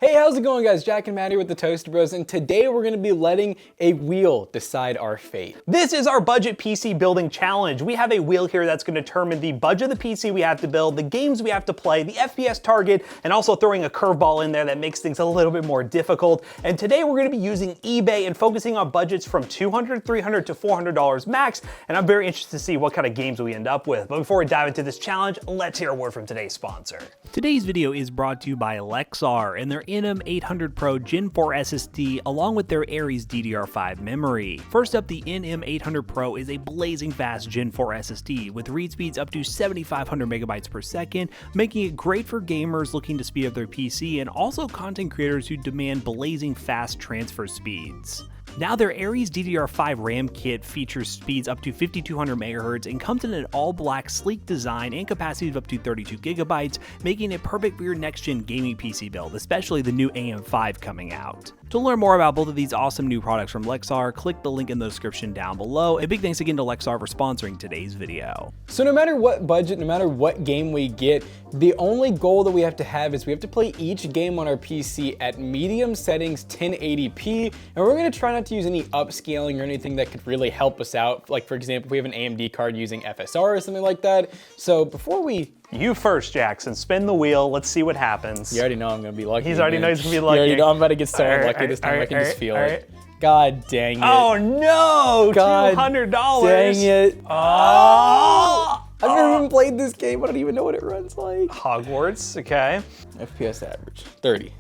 Hey, how's it going, guys? Jack and Matt here with the Toast Bros, and today we're gonna be letting a wheel decide our fate. This is our budget PC building challenge. We have a wheel here that's gonna determine the budget of the PC we have to build, the games we have to play, the FPS target, and also throwing a curveball in there that makes things a little bit more difficult. And today we're gonna be using eBay and focusing on budgets from $200, $300 to $400 max, and I'm very interested to see what kind of games we end up with. But before we dive into this challenge, let's hear a word from today's sponsor. Today's video is brought to you by Lexar and their NM800 Pro Gen 4 SSD along with their Aries DDR5 memory. First up, the NM800 Pro is a blazing fast Gen 4 SSD with read speeds up to 7,500 megabytes per second, making it great for gamers looking to speed up their PC and also content creators who demand blazing fast transfer speeds. Now, their Aries DDR5 RAM kit features speeds up to 5200 MHz and comes in an all-black sleek design and capacity of up to 32 GB, making it perfect for your next-gen gaming PC build, especially the new AM5 coming out. To learn more about both of these awesome new products from Lexar, click the link in the description down below. A big thanks again to Lexar for sponsoring today's video. So no matter what budget, no matter what game we get, the only goal that we have to have is we have to play each game on our PC at medium settings 1080p, and we're gonna try not to use any upscaling or anything that could really help us out. Like for example, if we have an AMD card using FSR or something like that. So before we... You first, Jackson. Spin the wheel. Let's see what happens. You already know I'm gonna be lucky. He's already know he's gonna be lucky. You already know I'm about to get so unlucky this time. I can just feel it. God dang it. Oh no! God $200. Dang it. Oh! I've never even played this game. I don't even know what it runs like. Hogwarts, okay. FPS average, 30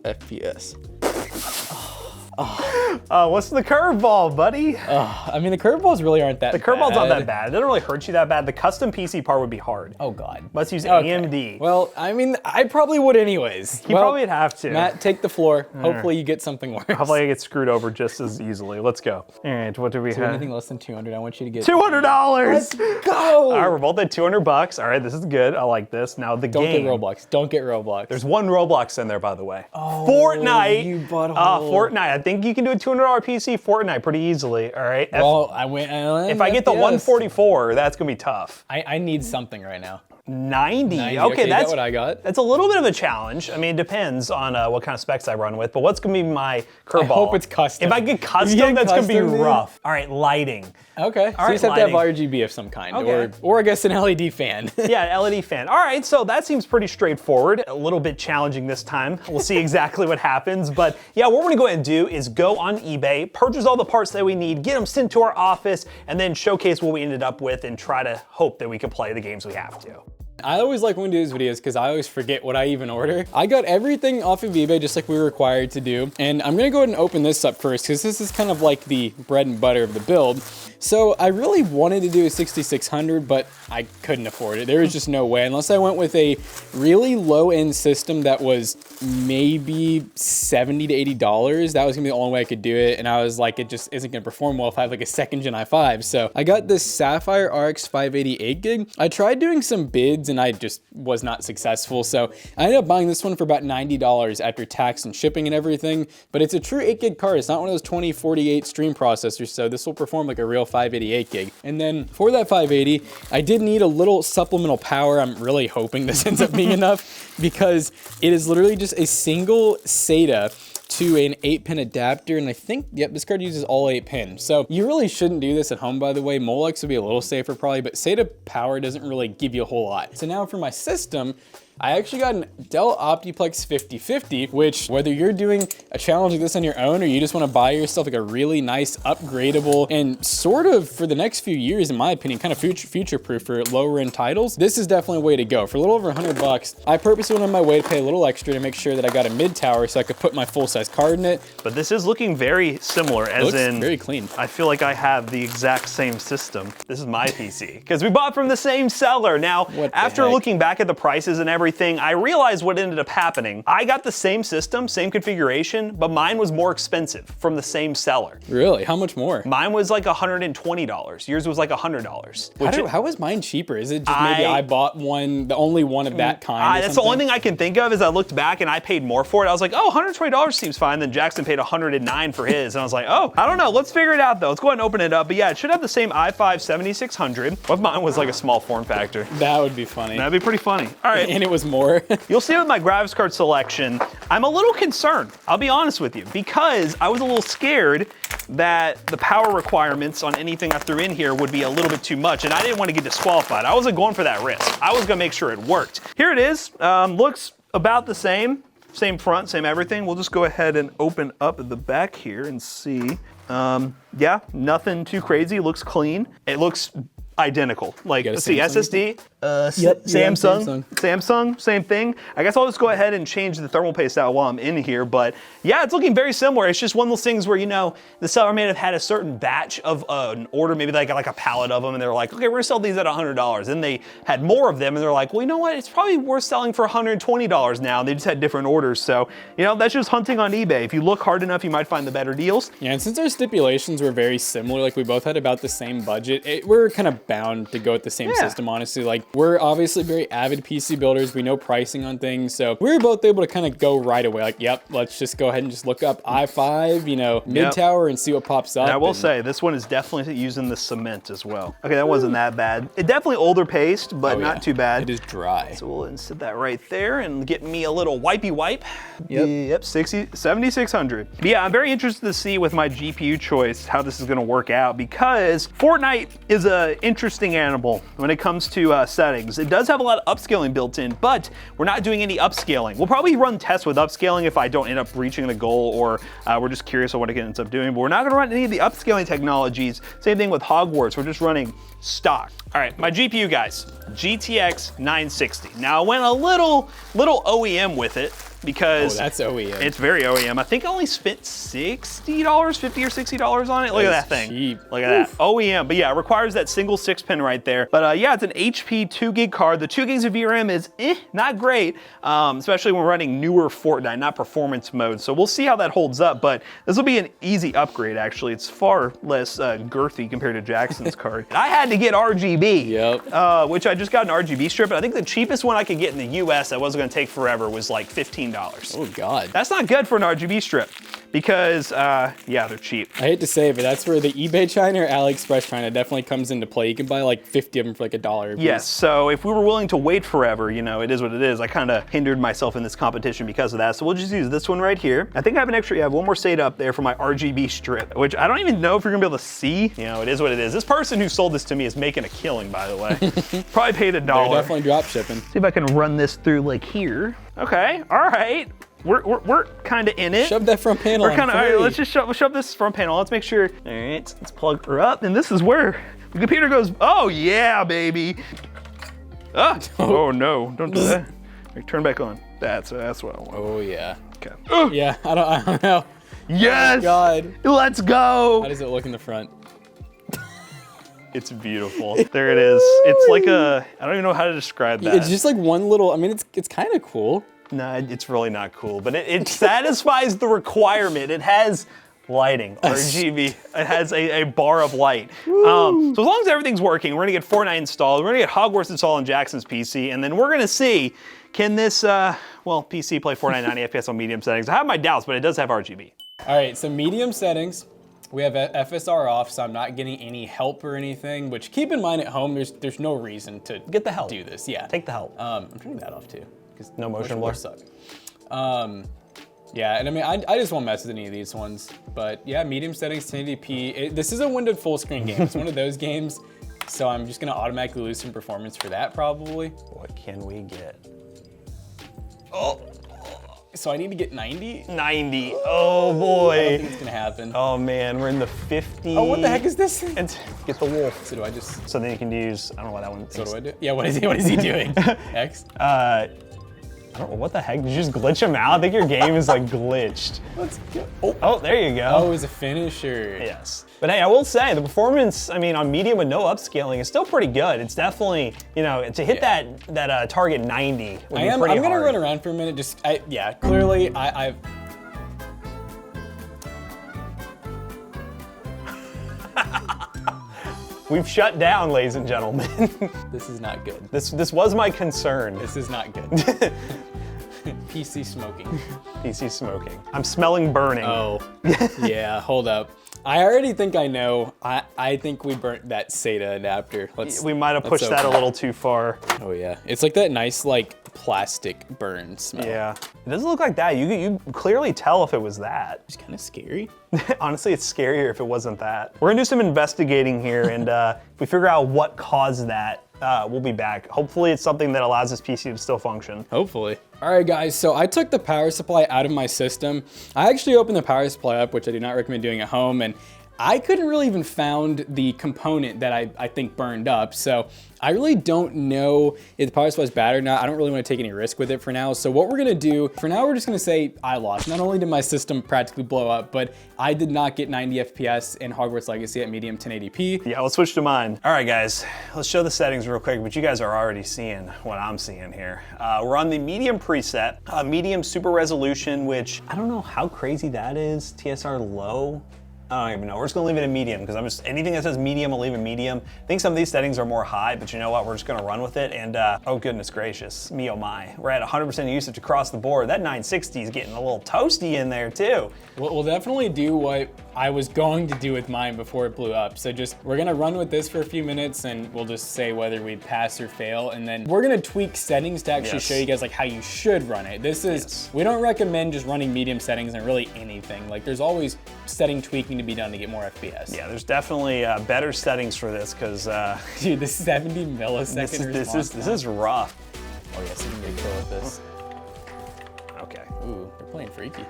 FPS. What's the curveball, buddy? I mean, the curveballs really aren't that bad. The curveball's not that bad. It doesn't really hurt you that bad. The custom PC part would be hard. Oh God. Let's use AMD. Well, I mean, I probably would anyways. You probably would have to. Matt, take the floor. Hopefully you get something worse. Hopefully I get screwed over just as easily. Let's go. All right, what do we have? Anything less than 200, I want you to get $200. Let's go. All right, we're both at $200. All right, this is good. I like this. Now the Don't game. get Roblox. Don't get Roblox. There's one Roblox in there, by the way. Oh, Fortnite. You butthole. Fortnite. I think you can do a $200 PC Fortnite pretty easily. All right. Well, I went. If I get the 144, that's gonna be tough. I need something right now. 90. Okay, that's what I got. That's a little bit of a challenge. I mean, it depends on what kind of specs I run with, but what's gonna be my curveball? I hope it's custom. If I get custom, that's gonna be rough. All right, lighting. Okay, so you just have to have RGB of some kind, or I guess an LED fan. Yeah, LED fan. All right, so that seems pretty straightforward. A little bit challenging this time. We'll see exactly what happens, but yeah, what we're gonna go ahead and do is go on eBay, purchase all the parts that we need, get them sent to our office, and then showcase what we ended up with and try to hope that we can play the games we have to. I always like when we do these videos because I always forget what I even order. I got everything off of eBay just like we were required to do. And I'm gonna go ahead and open this up first because this is kind of like the bread and butter of the build. So I really wanted to do a 6600, but I couldn't afford it. There was just no way, unless I went with a really low-end system that was maybe $70 to $80. That was gonna be the only way I could do it. And I was like, it just isn't gonna perform well if I have like a second gen i5. So I got this Sapphire RX 588 gig. I tried doing some bids and I just was not successful. So I ended up buying this one for about $90 after tax and shipping and everything. But it's a true 8 gig card. It's not one of those 2048 stream processors. So this will perform like a real 588 gig. And then for that 580, I did need a little supplemental power. I'm really hoping this ends up being enough because it is literally just a single SATA to an 8-pin adapter, and I think, yep, this card uses all 8 pins. So you really shouldn't do this at home, by the way. Molex would be a little safer probably, but SATA power doesn't really give you a whole lot. So now for my system, I actually got an Dell Optiplex 5050, which whether you're doing a challenge like this on your own or you just want to buy yourself like a really nice upgradable and sort of for the next few years, in my opinion, kind of future-proof for lower end titles, this is definitely a way to go. For a little over $100, I purposely went on my way to pay a little extra to make sure that I got a mid tower so I could put my full-size card in it. But this is looking very similar, as in very clean. I feel like I have the exact same system. This is my PC because we bought from the same seller. Now, after looking back at the prices and everything, I realized what ended up happening. I got the same system, same configuration, but mine was more expensive from the same seller. Really? How much more? Mine was like $120. Yours was like $100. How was mine cheaper? Is it just maybe I bought one, the only one of that kind? That's the only thing I can think of is I looked back and I paid more for it. I was like, oh, $120 seems fine. Then Jackson paid $109 for his. And I was like, oh, I don't know. Let's figure it out though. Let's go ahead and open it up. But yeah, it should have the same i5 7600. What if mine was like a small form factor? That would be funny. That'd be pretty funny. All right. And it was was more. You'll see with my graphics card selection, I'm a little concerned, I'll be honest with you, because I was a little scared that the power requirements on anything I threw in here would be a little bit too much, and I didn't want to get disqualified. I wasn't going for that risk. I was gonna make sure it worked. Here it is, looks about the same. Same front, same everything. We'll just go ahead and open up the back here and see. Yeah, nothing too crazy, looks clean. It looks identical. Like, let's see, SSD, Samsung, same thing. I guess I'll just go ahead and change the thermal paste out while I'm in here, but yeah, it's looking very similar. It's just one of those things where, you know, the seller may have had a certain batch of an order, maybe they got like a pallet of them, and they're like, okay, we're gonna sell these at $100. Then they had more of them, and they're like, well, you know what, it's probably worth selling for $120 now. They just had different orders, so, you know, that's just hunting on eBay. If you look hard enough, you might find the better deals. Yeah, and since our stipulations were very similar, like we both had about the same budget, we're kind of bound to go with the same system, honestly. Like, we're obviously very avid PC builders. We know pricing on things, so we were both able to kind of go right away. Like, yep, let's just go ahead and just look up i5, you know, mid-tower and see what pops up. And I will say, this one is definitely using the cement as well. Okay, that wasn't that bad. It definitely older paste, but not too bad. It is dry. So we'll set that right there and get me a little wipey wipe. Yep, 7600. But yeah, I'm very interested to see with my GPU choice how this is gonna work out, because Fortnite is an interesting animal when it comes to settings. It does have a lot of upscaling built in, but we're not doing any upscaling. We'll probably run tests with upscaling if I don't end up reaching the goal, or we're just curious on what it ends up doing, but we're not gonna run any of the upscaling technologies. Same thing with Hogwarts, we're just running stock. All right, my GPU, guys, GTX 960. Now I went a little OEM with it, because that's OEM. It's very OEM. I think I only spent $60, $50 or $60 on it. Look at that thing. Cheap. Look at that. OEM. But yeah, it requires that single 6-pin right there. But yeah, it's an HP 2 gig card. The 2 gigs of VRAM is not great, especially when we're running newer Fortnite, not performance mode. So we'll see how that holds up, but this will be an easy upgrade, actually. It's far less girthy compared to Jackson's card. I had to get RGB, which I just got an RGB strip, but I think the cheapest one I could get in the US that wasn't gonna take forever was like $15. Oh God. That's not good for an RGB strip, because yeah, they're cheap. I hate to say it, but that's where the eBay China or AliExpress China definitely comes into play. You can buy like 50 of them for like $1 a piece. Yes, so if we were willing to wait forever, you know, it is what it is. I kind of hindered myself in this competition because of that, so we'll just use this one right here. I think I have an extra, one more SATA up there for my RGB strip, which I don't even know if you're gonna be able to see. You know, it is what it is. This person who sold this to me is making a killing, by the way. Probably paid $1. They're definitely drop shipping. See if I can run this through like here. Okay, all right. We're kind of in it. Shove that front panel. We're kind of, all right, let's just shove this front panel. Let's make sure. All right, let's plug her up. And this is where the computer goes, oh yeah, baby. Oh no, don't do that. Right, turn back on. That's what I want. Oh yeah. Okay. Yeah, I don't know. Yes. Oh, God. Let's go. How does it look in the front? It's beautiful. There it is. It's like I don't even know how to describe that. It's just like one little, I mean, it's kind of cool. No, it's really not cool, but it satisfies the requirement. It has lighting, RGB. It has a bar of light. So as long as everything's working, we're gonna get Fortnite installed, we're gonna get Hogwarts installed on Jackson's PC, and then we're gonna see, can this, PC play Fortnite 90 FPS on medium settings? I have my doubts, but it does have RGB. All right, so medium settings. We have FSR off, so I'm not getting any help or anything, which keep in mind at home, there's no reason to get the help. Do this, yeah. Take the help. I'm turning that off too. No motion blur suck. Yeah, and I mean, I just won't mess with any of these ones, but yeah, medium settings, 1080p. This is a windowed full screen game. It's one of those games, so I'm just gonna automatically lose some performance for that probably. What can we get? Oh. So I need to get 90? 90, oh boy. I don't think it's gonna happen. Oh man, we're in the 50. Oh, what the heck is this? And get the wolf. So do I just? So then you can use, I don't know what that one is. So do I do? Yeah, what is he doing? X? I don't know, what the heck? Did you just glitch him out? I think your game is like glitched. Let's go. Oh, there you go. Oh, it was a finisher. Yes. But hey, I will say the performance, I mean, on medium with no upscaling is still pretty good. It's definitely, you know, to hit that target 90 would be pretty hard. I'm gonna run around for a minute. Clearly I've. We've shut down, ladies and gentlemen. This is not good. This was my concern. This is not good. PC smoking. PC smoking. I'm smelling burning. Oh, yeah, hold up. I already think I know. I think we burnt that SATA adapter. We might have pushed that a little too far. Oh yeah, it's like that nice like plastic burn smell. Yeah, it doesn't look like that. You clearly tell if it was that. It's kind of scary. Honestly, it's scarier if it wasn't that. We're gonna do some investigating here, and if we figure out what caused that, we'll be back. Hopefully it's something that allows this PC to still function. Hopefully. All right guys, so I took the power supply out of my system. I actually opened the power supply up, which I do not recommend doing at home, and I couldn't really even found the component that I think burned up. So I really don't know if the power supply is bad or not. I don't really want to take any risk with it for now. So what we're gonna do, for now, we're just gonna say I lost. Not only did my system practically blow up, but I did not get 90 FPS in Hogwarts Legacy at medium 1080p. Yeah, let's switch to mine. All right guys, let's show the settings real quick, but you guys are already seeing what I'm seeing here. We're on the medium preset, medium super resolution, which I don't know how crazy that is. TSR low. I don't even know. We're just gonna leave it in medium because anything that says medium, I'll leave it medium. I think some of these settings are more high, but you know what? We're just gonna run with it. And oh goodness gracious, me oh my. We're at 100% usage across the board. That 960 is getting a little toasty in there too. We'll definitely do what I was going to do with mine before it blew up. So we're gonna run with this for a few minutes and we'll just say whether we pass or fail. And then we're gonna tweak settings to actually show you guys like how you should run it. This is, we don't recommend just running medium settings and really anything. Like there's always setting tweaking to be done to get more FPS. Yeah, there's definitely better settings for this because dude, this 70 millisecond response this is rough. Oh yes, you can get a kill with this. Okay. Ooh, they're playing freaky.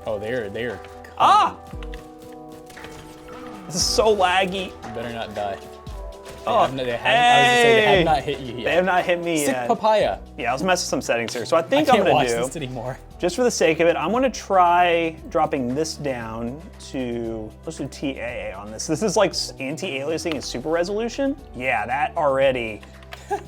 Oh, they're. Ah! This is so laggy. You better not die. They have not hit you yet. They have not hit me Sick yet. papaya. Yeah, let's mess with some settings here. So I think I I'm can't gonna watch do, this anymore. just for the sake of it, I'm gonna try dropping this down to, let's do TAA on this. This is like anti-aliasing and super resolution. Yeah, that already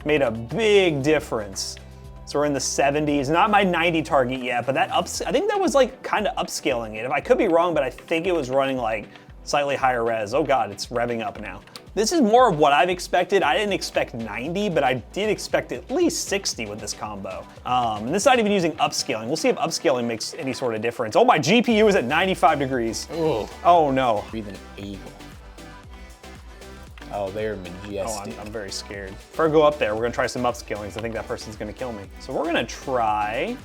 made a big difference. So we're in the 70s, not my 90 target yet, but I think that was like kind of upscaling it. I could be wrong, but I think it was running like slightly higher res. Oh God, it's revving up now. This is more of what I've expected. I didn't expect 90, but I did expect at least 60 with this combo. And this is not even using upscaling. We'll see if upscaling makes any sort of difference. Oh, my GPU is at 95 degrees. Ooh. Oh no. Breathe an eagle. Oh, they're majestic. Oh, I'm very scared. Before I go up there, we're gonna try some upscaling because I think that person's gonna kill me. So we're gonna try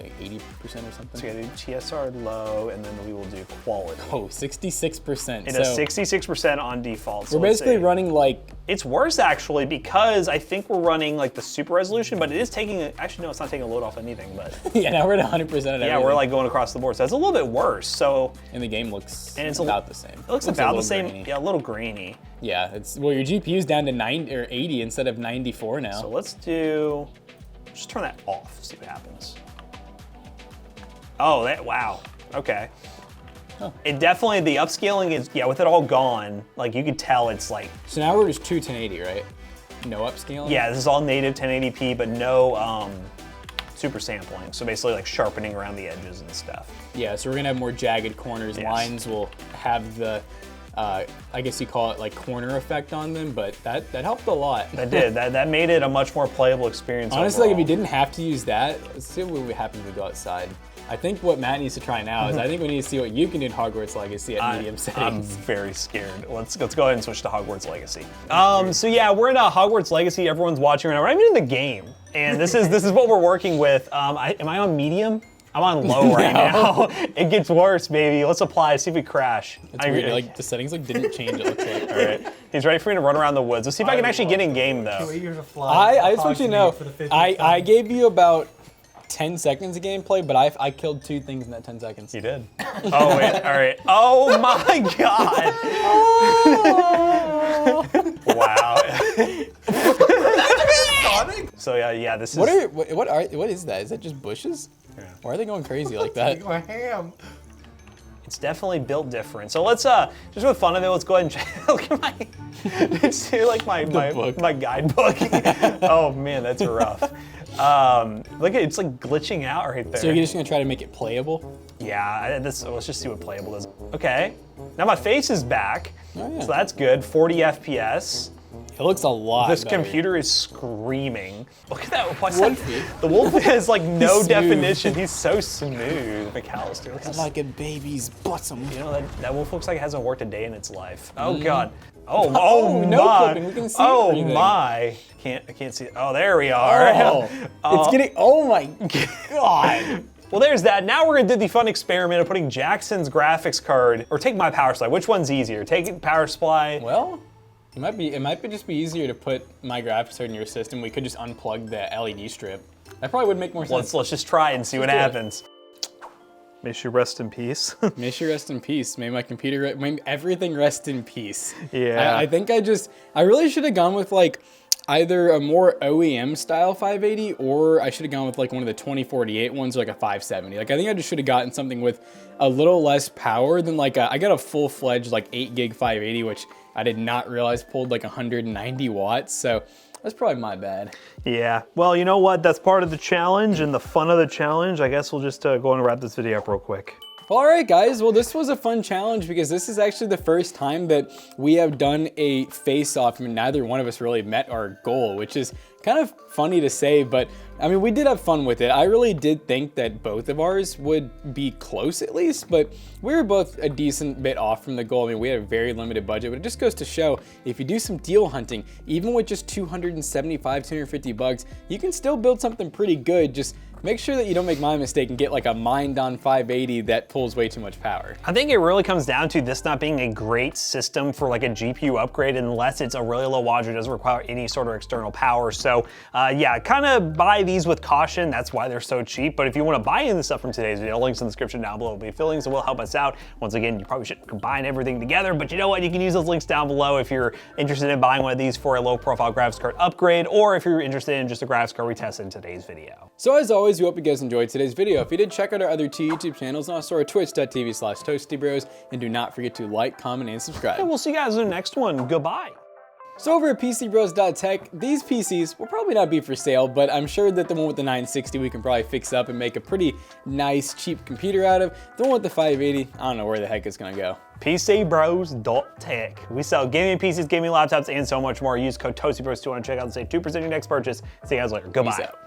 like 80% or something. So we gotta do TSR low, and then we will do quality. Oh, 66%. It does 66% on default. So we're basically running like... It's worse actually because I think we're running like the super resolution, but it is taking, actually no, it's not taking a load off anything, but. Yeah, now we're at 100% of everything. Yeah, we're like going across the board. So it's a little bit worse, so. And the game looks and it's about the same. It looks about the same, grainy. yeah, a little grainy. Yeah, well, your GPU's down to 90 or 80 instead of 94 now. So let's just turn that off, see what happens. Oh, wow, okay. Oh. It definitely, the upscaling is, yeah, with it all gone, like you could tell it's like. So now we're just true 1080, right? No upscaling? Yeah, this is all native 1080p, but no super sampling. So basically like sharpening around the edges and stuff. Yeah, so we're gonna have more jagged corners. Yes. Lines will have the, I guess you call it like corner effect on them, but that helped a lot. That did, that made it a much more playable experience. Honestly, overall. like if you didn't have to use that, let's see what would happen if we go outside. I think what Matt needs to try now is I think we need to see what you can do in Hogwarts Legacy at medium settings. I'm very scared. Let's go ahead and switch to Hogwarts Legacy. So yeah, we're in Hogwarts Legacy. Everyone's watching right now. We're not even in the game, and this is what we're working with. Am I on medium? I'm on low right now. It gets worse, baby. Let's apply. See if we crash. It's weird. Like the settings like didn't change. It looks like. All right. He's ready for me to run around the woods. Let's see if I can actually get in game though. I just want you to know, I gave you about 10 seconds of gameplay, but I killed 2 things in that 10 seconds. You did. Oh wait, all right. Oh my God. Wow. So yeah, this is. What is that? Is that just bushes? Yeah. Why are they going crazy like that? It's definitely built different. So let's just for the fun of it, let's go ahead and check. Look at my, let's do like my guidebook. Oh man, that's rough. Look at it's like glitching out right there. So you're just gonna try to make it playable? Yeah, let's just see what playable is. Okay, now my face is back, Oh, yeah. so that's good. 40 FPS. It looks a lot This better. computer is screaming. Look at that. What's Wolfie. that? The wolf has like no He's smooth. definition. He's so smooth, McAllister. Look at this. Like a baby's bottom. You know, that wolf looks like it hasn't worked a day in its life. Oh God. Oh no my. clipping, we can see oh everything. my. I can't see. Oh, there we are. It's getting, oh my God. Well, there's that. Now we're gonna do the fun experiment of putting Jackson's graphics card, or take my power supply. Which one's easier? Take power supply. Well, it might just be easier to put my graphics card in your system. We could just unplug the LED strip. That probably would make more sense. Let's just try it and see what do it. happens. May she rest in peace. May she rest in peace. May my computer, may everything rest in peace. Yeah. I think I really should have gone with like either a more OEM style 580 or I should have gone with like one of the 2048 ones or like a 570. Like I think I just should have gotten something with a little less power than like I got a full-fledged like 8 gig 580, which I did not realize pulled like 190 watts. So that's probably my bad. Yeah, well, you know what? That's part of the challenge and the fun of the challenge. I guess we'll just go and wrap this video up real quick. All right, guys. Well, this was a fun challenge because this is actually the first time that we have done a face-off and neither one of us really met our goal, which is kind of funny to say, but I mean, we did have fun with it. I really did think that both of ours would be close at least, but we were both a decent bit off from the goal. I mean, we had a very limited budget, but it just goes to show if you do some deal hunting, even with just 275, 250 bucks, you can still build something pretty good. Just make sure that you don't make my mistake and get like a Mindon 580 that pulls way too much power. I think it really comes down to this not being a great system for like a GPU upgrade unless it's a really low wattage, doesn't require any sort of external power. So yeah, kind of buy these with caution. That's why they're so cheap. But if you want to buy any of the stuff from today's video, links in the description down below will be affiliates and will help us out. Once again, you probably shouldn't combine everything together, but you know what? You can use those links down below if you're interested in buying one of these for a low profile graphics card upgrade, or if you're interested in just a graphics card we tested in today's video. So as always, we hope you guys enjoyed today's video. If you did, check out our other 2 YouTube channels and also our twitch.tv/toastybros, and do not forget to like, comment, and subscribe. And we'll see you guys in the next one. Goodbye. So over at PCBros.tech, these PCs will probably not be for sale, but I'm sure that the one with the 960 we can probably fix up and make a pretty nice, cheap computer out of. The one with the 580, I don't know where the heck it's gonna go. PCBros.tech. We sell gaming PCs, gaming laptops, and so much more. Use code TOASTYBROS2 to check out and save 2% your next purchase. See you guys later. Goodbye. Peace out.